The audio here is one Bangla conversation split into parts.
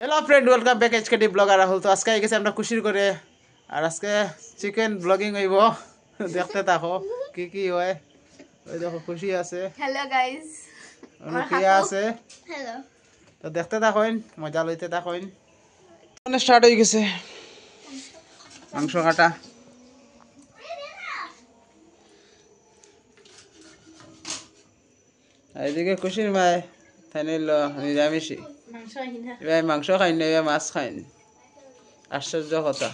Hello friend, welcome back এইচকেডি blogger Rahul. তো আজকে গেছে আমরা খুশির করে, আর আজকে চিকেন ব্লগিং হইব। দেখতে থাকো কি কি হয়। ওই দেখো খুশি আছে, হ্যালো গাইস, অনুপ্রিয়া আছে। হ্যালো। তো দেখতে থাকোন, মজা লইতে থাকোন। মানে স্টার্ট হয়ে গেছে মাংস কাটা। এইদিকে খুশির মায় তাই নিল নিরামিষি, এবার মাংস খাই না, এবার মাছ খাই না। আশ্চর্য কথা।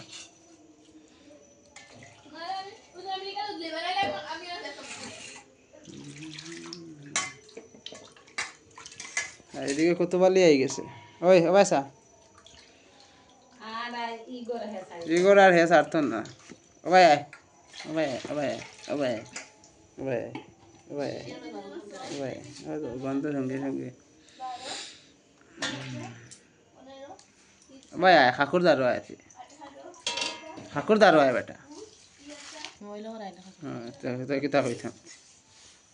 এদিকে কুতুবালি আই গেছে। ওই অবাইসা ইগোর আর হে সারতন না। ওবাই আয়, ওবাই আয়, ওবাই আয়, ওবাই আয়, ওবাই আয়, ওবাই আয়, ওবাই আয়। গন্ধ সঙ্গে সঙ্গে ওবাই আয়, ঠাকুর দারো আয়, ঠাকুর দারো আয় বেটা। হ্যাঁ কিতা কইতাম,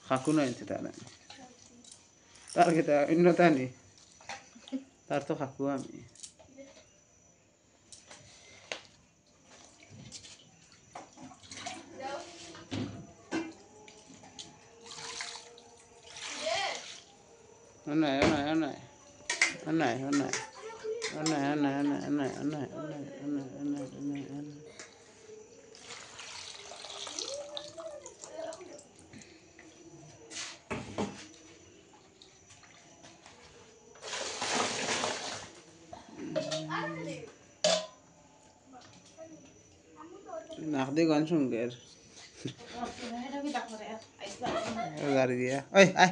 ঠাকুর নয় তার, তার কিতা অন্যতা নি, তার তো খাকু আমি। Anai, anai, anai, anai, anai, anai, anai, anai, anai, anai, anai, anai, anai, anai. Nakdi gan sunger. Gar gaya. Oi, ay.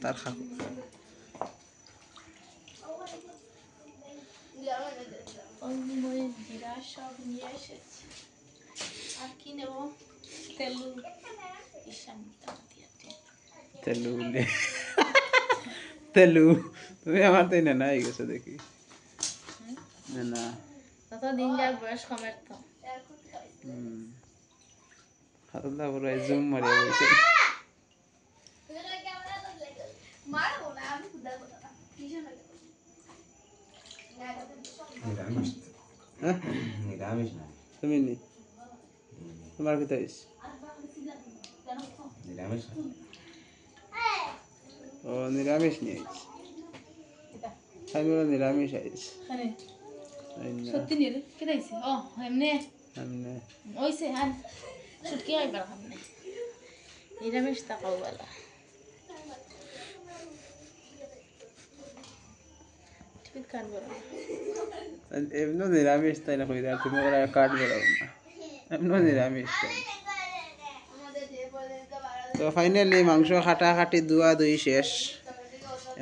Tar khak. তেলু তেলু তুমি আমার তাই না নাই গেছো দেখি না না তত দিন যার বয়স কমের তো হাতটা পুরো জুম মারিয়া বলছে। তুমি নি তোমার কি তাইস ও নিরামিষ নিয়ে আমি নিরামিষ আইস সত্যি নিয়ে কে দিছে ও এমনি এমনি ওইছে আর ছুটকি আইবার সামনে নিরামিষ তাকাও বলা ঠিক কাট বলা এমনি নিরামিষ তাই না কইরা তুমি ওরা কাট বলাও না, এমনি নিরামিষ তাই। তো ফাইনালি মাংস কাটা কাটি ধোয়া ধুই শেষ।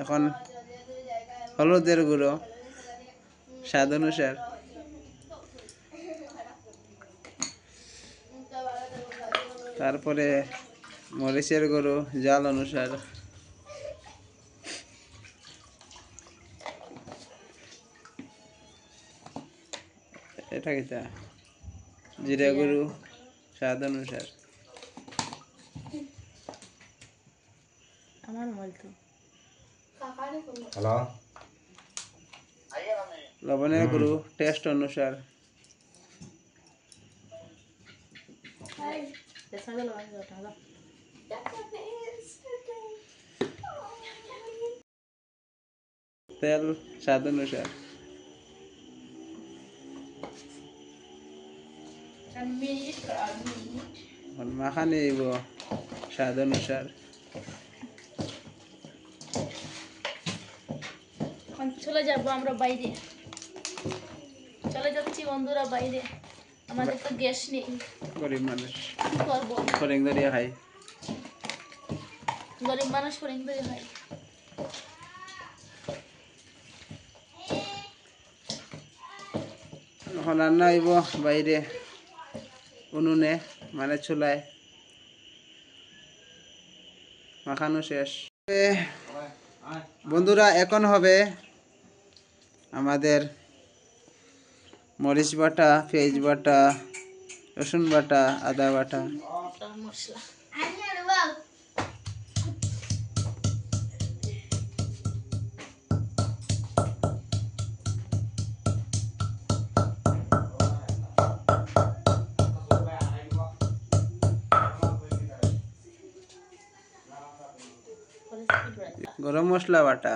এখন হলুদের গুঁড়ো স্বাদ অনুসার, তারপরে মরিচের গুঁড়ো জাল অনুসার, এটা কিটা জিরা গুঁড়ো স্বাদ অনুসার, আমার বলতো হ্যালো লবণের গুঁড়ো টেস্ট অনুসার, তেল স্বাদ অনুসার, মাখা নিব স্বাদ অনুসার। চলে যাবো আমরা বাইরে, চলে যাচ্ছি বন্ধুরা বাইরে, আমাদের তো গ্যাস নেই, গরিব মানুষ কি করবো? ফরেং দাঁড়িয়ে খাই। গরিব মানুষ ফরিং ধরে হয়। এখন রান্না হইব বাইরে উনুনে, মানে চুলায়। মাখানো শেষ বন্ধুরা। এখন হবে আমাদের মরিচ বাটা, পেঁয়াজ বাটা, রসুন বাটা, আদা বাটা, মশলা গরম মশলা বাটা।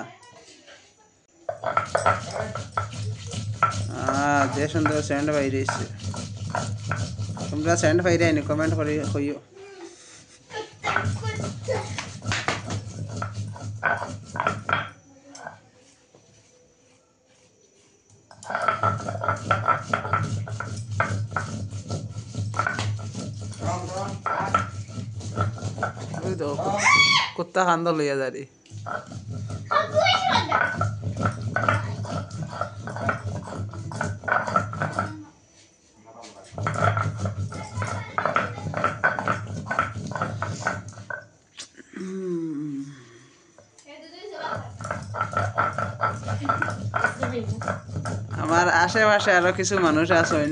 যে সুন্দর সেন্ট বাইরেছে। তোমরা সেন্ট বাইরে আইনি কমেন্ট করে কইও। কুত্তা খান্দ লইয়া যারি। আমার আশেপাশে আরো কিছু মানুষ আছেন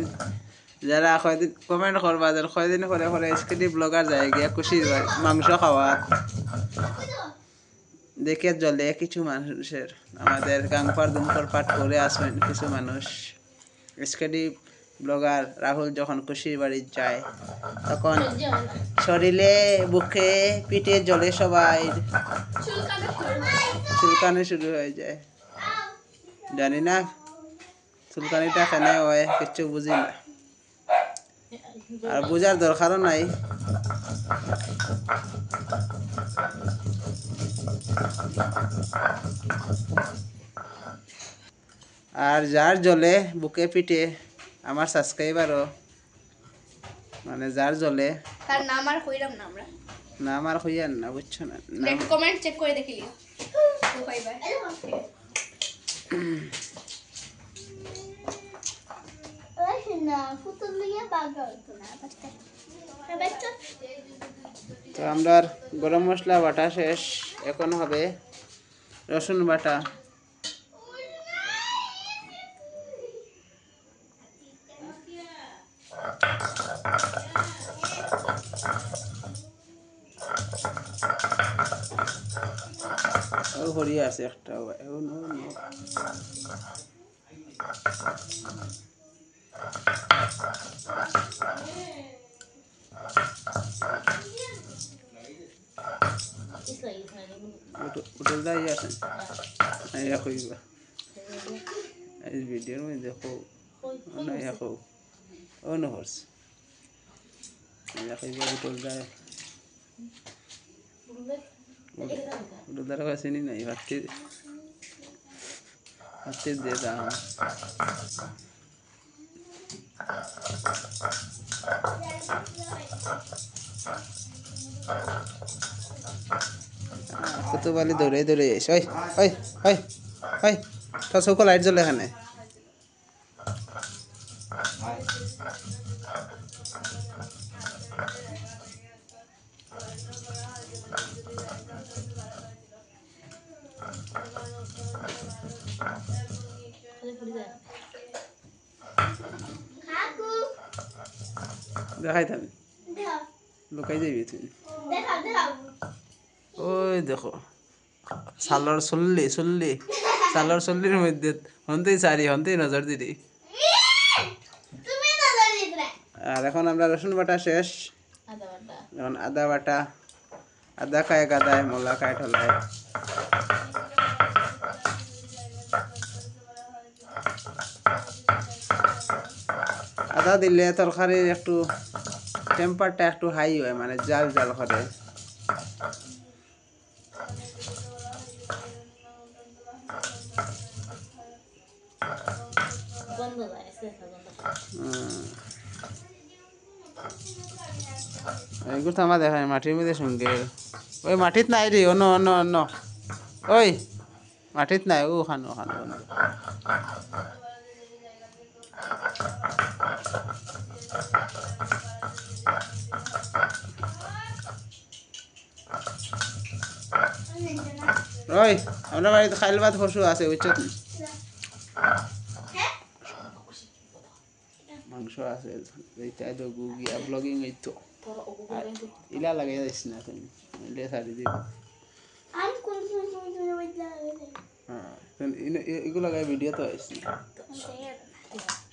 যারা কয়দিন কমেন্ট করবা যে কয়দিন করে করে স্কিডি ব্লগার যায় গিয়া খুশির মাংস খাওয়া দেখে জলে কিছু মানুষের আমাদের গাংপার দুমকর পাঠ করে আসেন কিছু মানুষ স্কিডি ব্লগার রাহুল যখন খুশির বাড়ি যায় তখন শরীরে বুকে পিঠে জলে সবাই চুলকানি শুরু হয়ে যায়। জানি না চুলকানিটা কেন হয় কিচ্ছু বুঝি না আর বুঝার দরকারও নাই। আর যার জলে বুকে পিঠে আমার সাবস্ক্রাইবারও মানে যার জলে তার নাম আর কইরাম না আমরা নাম আর কইয়ান না বুঝছো না একটু কমেন্ট চেক করে দেখি লিও তো বাই বাই। তো আমরা গরম মশলা বাটা শেষ। এখন হবে রসুন বাটা। হরিয়া আছে একটা উঠল দাই আছে কইবা এই ভিডিওর মধ্যে দেখো না দেখো ও নহস কইবা উঠল দাই উঠল দার কাছে নি নাই ভাতে ভাতে দে দাও কত বালি দৌড়ে দৌড়ে যাইস। ওই ওই ওই ওই তোর চৌকো লাইট জ্বলে এখানে। দেখাই থামি লুকাই যাবি তুই। ওই দেখো সালোর চল্লি চল্লি সালোর চল্লির মধ্যে হন্তেই সারি হন্তেই নজর দিদি। আর এখন আমরা রসুন বাটা শেষ। এখন আদা বাটা। আদা খায় গাদায় মলা খায় ঠলায়। আদা দিলে তরকারির একটু টেম্পারটা একটু হাই হয় মানে জাল জাল করে। এইগুলো আমার দেখায় মাটির মধ্যে সঙ্গে ওই মাটিত নাই রে অন্য অন্য অন্য ওই মাটিত নাই ও খানো খানো ওই আমরা বাড়িতে খাইল ভাত পশু আছে বুঝছো মাংস আছে এইটা তো গুগিয়া ব্লগিং এই তো ইলা লাগাই যাইস না তুমি ইলে ছাড়ি দিবি হ্যাঁ এগুলো লাগাই ভিডিও তো আইস না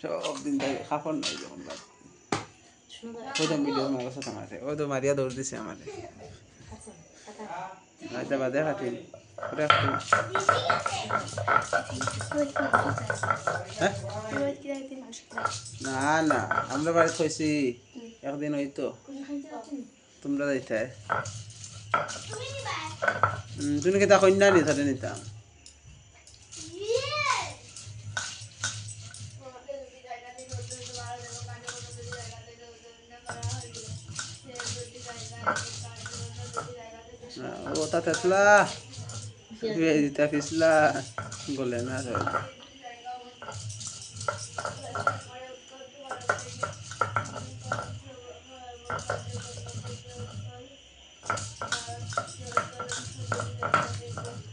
সব দিন তাই খাফন নাই যখন ওই তো ভিডিও মারা সাথে মারে ওই তো মারিয়া দৌড় দিছে আমারে আচ্ছা বাদে ফাটিম পুরা ফাটিম হ্যাঁ না না আমরা বাড়িতে হয়েছি একদিন হইতো তোমরা যাইতে তুমি কি তা কন্যা নি ধরে নিতাম ওটা তেতলা দিতা পিছলা বলে না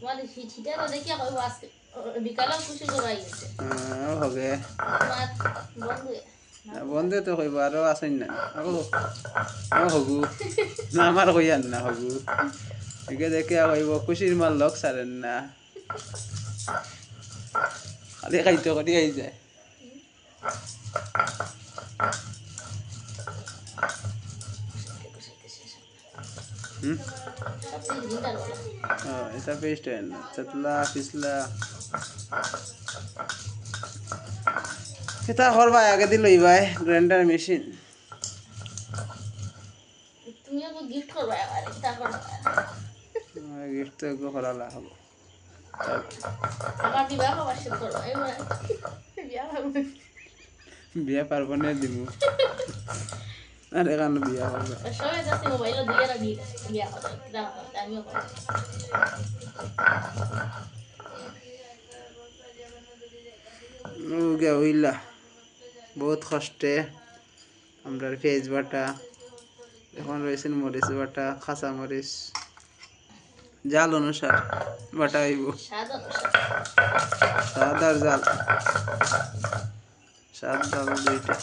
মানে ছিটা তো দেখি কইব আজকে বিকালে খুশি করাই গেছে হবে তোমার বন্ধু বন্ধে তো কইব আরো আসেন না হগু না আমার কইয়ান না হগু একে দেখে কইব খুশির মাল লক সারেন না খালি খাইতে করি আই যায় এটা পেস্ট হয় না চতলা পিছলা কিতা করবা আগে দিল ভাই গ্রাইন্ডার মেশিন তুমি আমাকে গিফট করবে আর এটা করবে গিফট তো একটু করালা হবো আমার বিবাহ বার্ষিক করবে বিয়া পারবো না দিমু আর এখানে বিয়া হবে সবাই যাচ্ছে মোবাইলে দিয়ে রাখি বিয়া হবে আমিও করব গিয়া হইলা বহুত কষ্টে আমরা পেঁয়াজ বাটা এখন রয়েছেন মরিচ বাটা কাঁচা মরিচ জাল অনুসার বাটা হইব স্বাদ আর জাল স্বাদ জাল দুইটা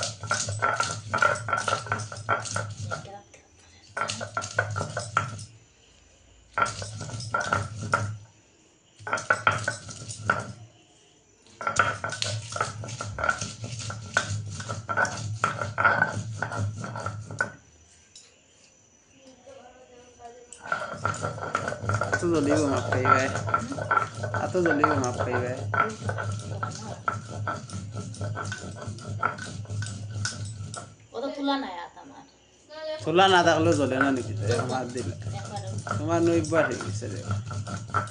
Atau dulu gue maaf kayak atau dulu gue maaf kayak ওটা তুলা নাই আমার তুলা না থাকলেও চলে না নাকি আমার দিলে তোমার নইবার হয়ে গেছে রে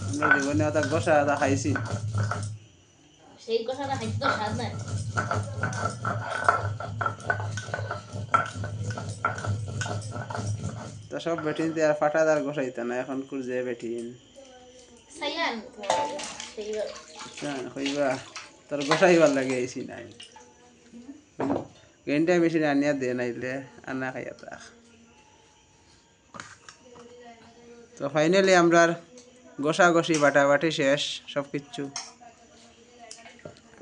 আমরা জীবনে ওটা গোসা ওটা খাইছি সেই কথাটা খাইতে তো স্বাদ নাই তো সব বেটিন আর ফাটাদার গোসাইতে না এখন কুরজে বেটিন সাইয়ান সেইবার কইবা তোর গোসাইবার লাগে আইছি নাই গেন্ডা মেশিন আনিয়া দে নাইলে আনা খাইয়া থাক তো ফাইনালি আমরা গোসাগোসি বাটাবাটি শেষ সব কিছু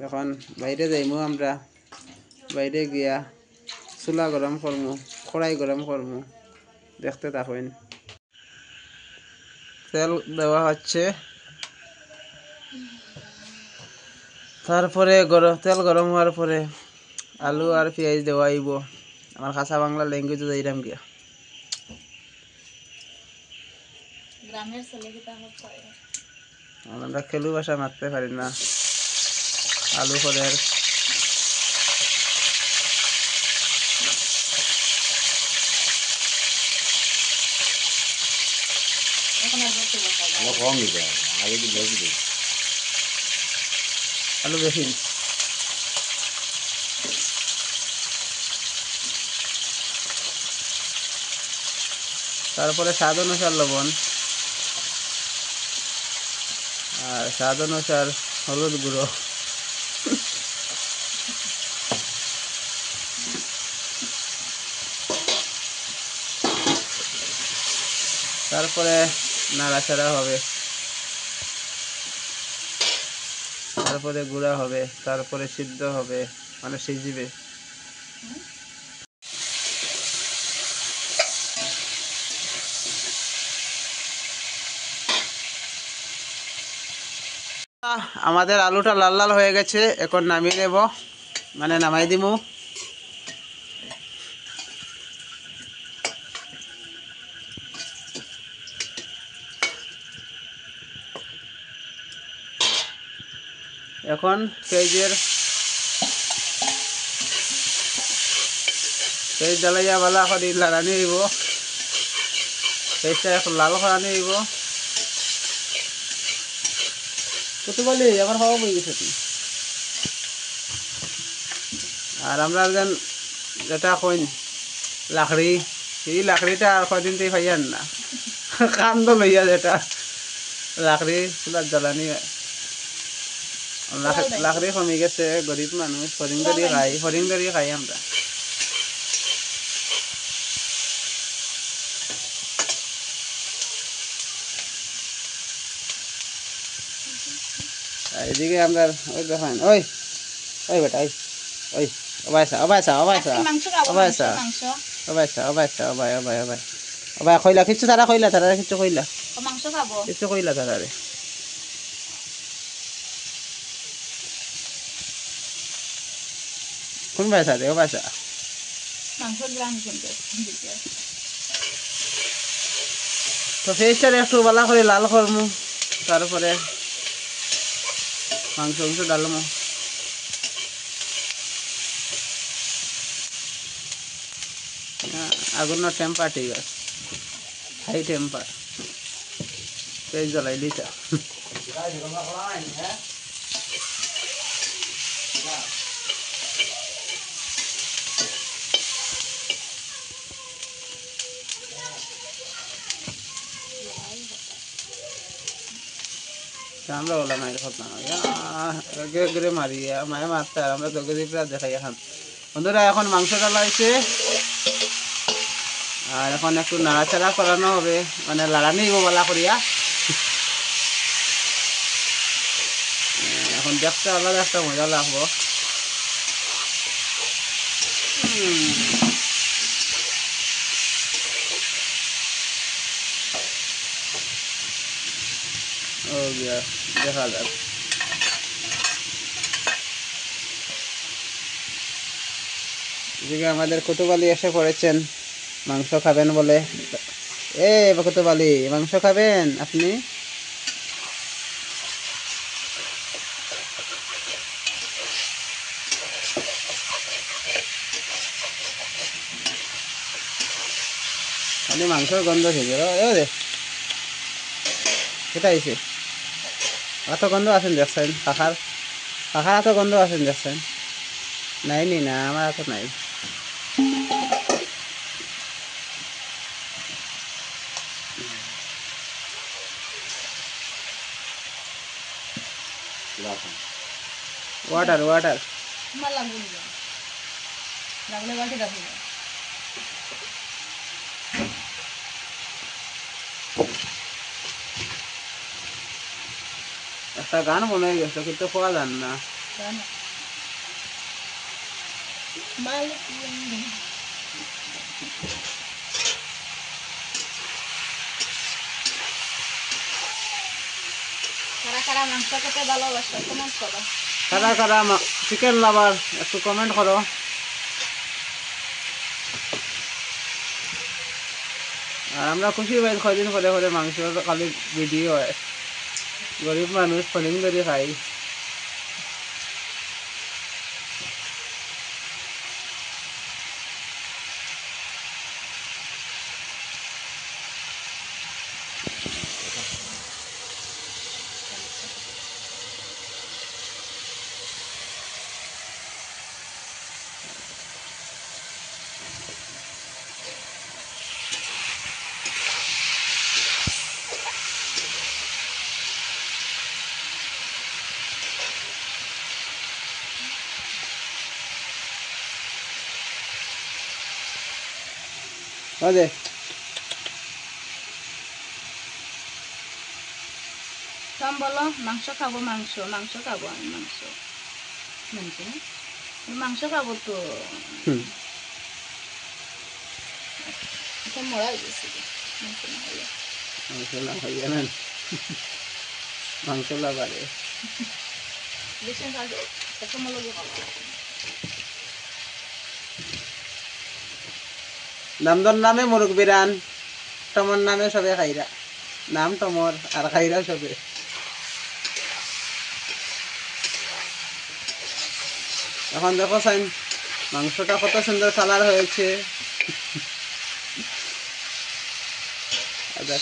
এখন বাইরে যাইমু আমরা বাইরে গিয়া চুলা গরম করমু কড়াই গরম করমু দেখতে থাকুন তেল দেওয়া হচ্ছে তারপরে তেল গরম হওয়ার পরে আলু আর পেঁয়াজ দেওয়া আইব আমার খাসা বাংলা ল্যাঙ্গুয়েজে যাইরাম গিয়া গ্রামের ছেলে কি তা হয় আমরা খেলু ভাষা মারতে পারি না আলু করে এখন আর বলতে বসা কম দিতে হবে আগে তো বেশি দিই আলু বেশি তারপরে স্বাদ অনুসার লবণ আর স্বাদ অনুসার হলুদ গুঁড়ো তারপরে নাড়াচাড়া হবে তারপরে গুঁড়া হবে তারপরে সিদ্ধ হবে মানে সিজিবে আমাদের আলুটা লাল লাল হয়ে গেছে এখন নামিয়ে নেব মানে নামাই দিমু এখন পেঁয়াজ জ্বালাইয়া বালা করে লাড়ানি হইব, পেঁয়াজটা এখন লাল করানি হইব। কত বলি আমার খাওয়া বই গেছে তুমি। আর আমরা যেটা কইন লাকড়ি, এই লাকড়িটা আর কদিন থেকে পাইয়ান না, কান্দ লইয়া যেটা লাকড়ি চুলার জ্বালানি। লাকড়ি কমে গেছে, গরিব মানুষ হরিং দড়ি খাই আমরা। এদিকে আমরা ওই দেখেন, ওই ওই বেটা ওই ওই অবাইসা অবাইসা অবাইসা অবাইসা অবাইসা অবাইসা অবাই অবাই অবাই অবাই কইলা কিছু তারা কইলা, তারা কিছু কইলা, মাংস খাবো, কিছু কইলা তারারে। কোন বাইসা রে অবাইসা? মাংস গ্রাম কিন্তু তো ফেসটারে একটু বালা করে লাল করমু, তারপরে মাংস ডালমু। আগুনের টেম্পার ঠিক আছে, হাই টেম্পার। পেঁয়াজ জ্বালাই লিটা আমরা ওলা মায়ের কথা না মারি মায়ে মারতে, আর আমরা তোকে দেখাই। এখন বন্ধুরা এখন মাংস ডালাইছে, আর এখন একটু নাড়াচাড়া করানো হবে, মানে লাড়ানি বলা করিয়া। এখন দেখতে আলাদা একটা মজা লাগবো। ও গিয়া দেখা যাক। এদিকে আমাদের কুতুবালি এসে পড়েছেন, মাংস খাবেন বলে। কুতুবালি মাংস খাবেন আপনি? খালি মাংসর গন্ধ থেকে রে কেটা আইছে, এত গন্ধ আছেন দেখছেন? পাখার এত গন্ধ আছেন দেখছেন? নাই নি না, আমার এত নাই। ওয়াটার ওয়াটার লাগলে বাকি রাখবো। একটা গান মনে হয়ে গেছে, কিন্তু পাওয়া যান না। কারা কারা মাংস খেতে ভালোবাসো কমেন্ট করো। কারা কারা চিকেন লাভার একটু কমেন্ট করো। আর আমরা খুশি পাই কদিন পরে পরে মাংস খালি ভিডিও হয়, গরিব মানুষ ফলিং ধরে খাই। ওদে কম বলো মাংস খাবো, মাংস মাংস খাবো, আমি মাংস মাংস মাংস খাবো তো। মরা গেছে মাংস না হইয়া নেন, মাংস লাভারে নামদর নামে মুরগ বিরান, টমর নামে সবে খাইরা, নাম টমর আর খাইরা সবে। এখন দেখো সাইন মাংসটা কত সুন্দর কালার হয়েছে।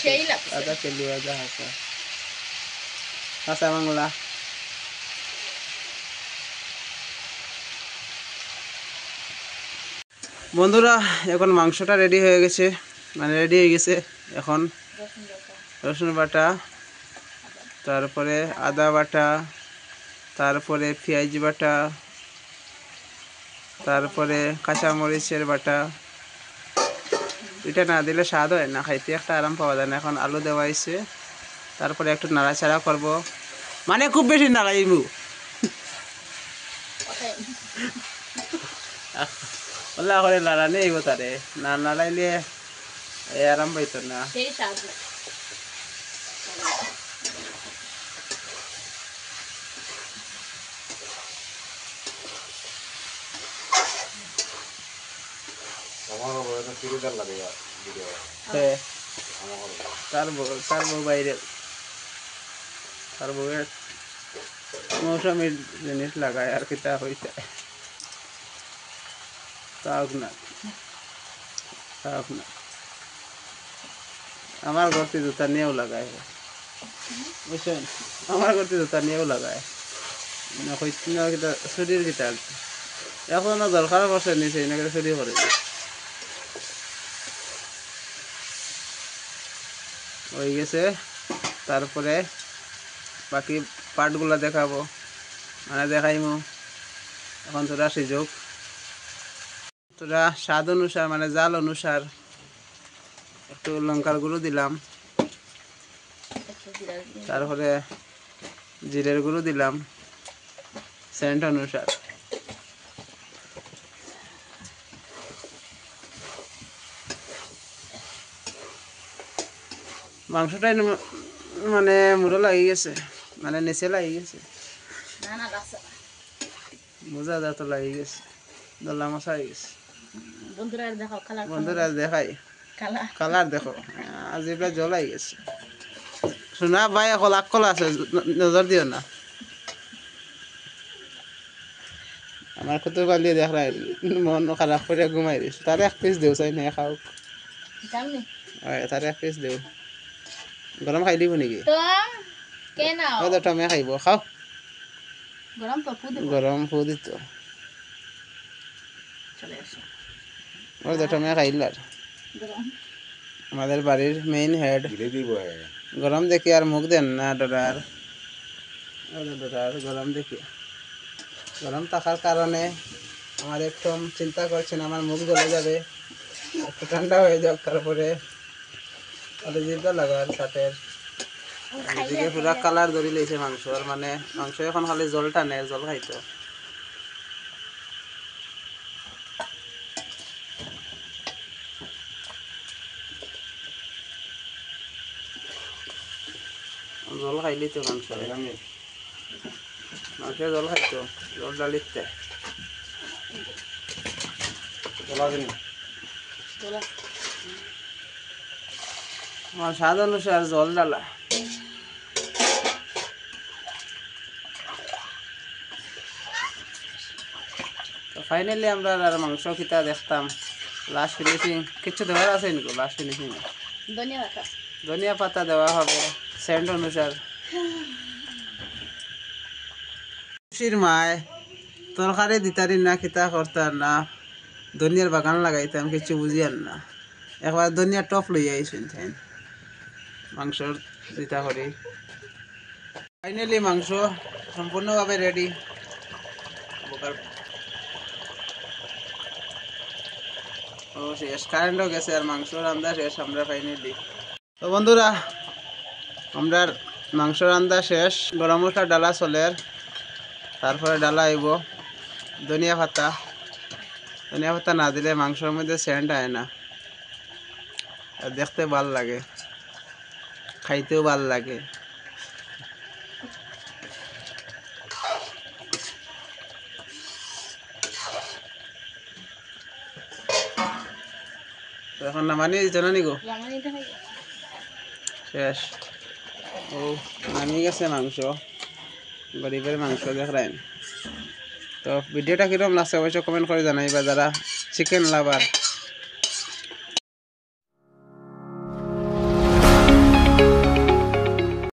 সেই লাগছে। আদা কেলি আদা হাসা কাঁচা বাংলা। বন্ধুরা এখন মাংসটা রেডি হয়ে গেছে, মানে রেডি হয়ে গেছে। এখন রসুন বাটা, তারপরে আদা বাটা, তারপরে পেঁয়াজ বাটা, তারপরে কাঁচামরিচের বাটা। এটা না দিলে স্বাদ হয় না, খাইতে একটা আরাম পাওয়া যায় না। এখন আলু দেওয়া হয়েছে, তারপরে একটু নাড়াচাড়া করব, মানে খুব বেশি নাড়াইবো, ওলা করে নাড়ানি আইব তারে, না নাড়াইলে আরাম পাইতো না। সেই স্বাদ। আমার বড় তো চুড়িদার লাগে ভিডিও হ্যাঁ, আমার তার বউ বাইরে, তার বউয়ের মৌসুমি জিনিস লাগায় আর কি তা হইতে তাক না, তাক না। আমার ঘরতে জুতা নিয়েও লাগায়, বুঝছেন, আমার ঘরতে জুতা নিয়েও লাগায় না, হইতে না কিতা শরীর কিতা এখনো দরকার পড়ছে নিচে না কিতা শরীর করে হয়ে গেছে। তারপরে বাকি পার্টগুলো দেখাবো, মানে দেখাইমু। এখন তোরা সিজুক, তোরা স্বাদ অনুসার মানে জাল অনুসার একটু লঙ্কার গুঁড়ো দিলাম, তারপরে জিরের গুঁড়ো দিলাম সেন্ট অনুসার। মাংসটাই মানে মুড়ো লাগি গেছে, মানে নিচে লাগি গেছে, না না লাগছে। মোজা যা তো লাগি গেছে, দলা মশা হয়ে গেছে। বন্ধুরা দেখো কালার, বন্ধুরা দেখাই কালার কালার দেখো, আজ এবার জ্বলাই গেছে। শোনা ভাই এখন আকল আছে, নজর দিও না। আমার কত পালিয়ে দেখ রাই মন খারাপ করে ঘুমাই দিস। তার এক পিস দেও চাই না খাও, জানি তার এক পিস দেও। গরম খাই দিব নাকি? তো কে নাও ও তো টমে খাইব, খাও। গরম তো ফুদ গরম ফু দিত, চলে আসো। ও তো টমে খাইলার। গরম আমাদের বাড়ির মেইন হেড ধীরে দিব গরম দেখি আর মুখ দেন না ডরার, ডরার গরম দেখি। গরম থাকার কারণে আমার একটু চিন্তা করছেন আমার মুখ জ্বলে যাবে, একটু ঠান্ডা হয়ে যাক, তারপরে জিভটা লাগার সাথে। এদিকে পুরা কালার ধরি লেছে মাংসর, মানে মাংস এখন খালি জল টানে, জল খাইতো। জল খাইলি তো মাংস, মাংস জল খাইতো, জল ডালিতে তোলা আমার স্বাদ অনুসার জল ডালা। তো ফাইনালি আমরা আর মাংস খিতা দেখতাম লাস্ট ফিনিশিং কিছু দেওয়ার আছে নাকি? লাস্ট ফিনিশিং ধন্যবাদ। ধনিয়া পাতা দেওয়া হবে সেন্ট অনুসার। খুশির মায় তরকারি দিতারি না, খিতা করতার না, ধনিয়ার বাগান লাগাইতাম, কিছু বুঝিয়ার না। একবার ধনিয়া টপ লই আইসুন তাই মাংসর দিতা করি। ফাইনালি মাংস সম্পূর্ণভাবে রেডি। ও শেষ, কারেন্টও গেছে আর মাংস রান্না শেষ আমরা ফাইনালি। তো বন্ধুরা আমরা মাংস রান্না শেষ, গরম মশলা ডালা চলের, তারপরে ডালা আইব ধনিয়া পাতা। ধনিয়া পাতা না দিলে মাংসের মধ্যে সেন্ট আয় না, আর দেখতে ভাল লাগে, খাইতেও ভাল লাগে। তো এখন নামানি দিত না নিগো, শেষ। ও নামিয়ে গেছে মাংস, গরিবের মাংস দেখ রাইন। তো ভিডিওটা কীরকম লাগছে অবশ্যই কমেন্ট করে জানাইবা যারা চিকেন লাভার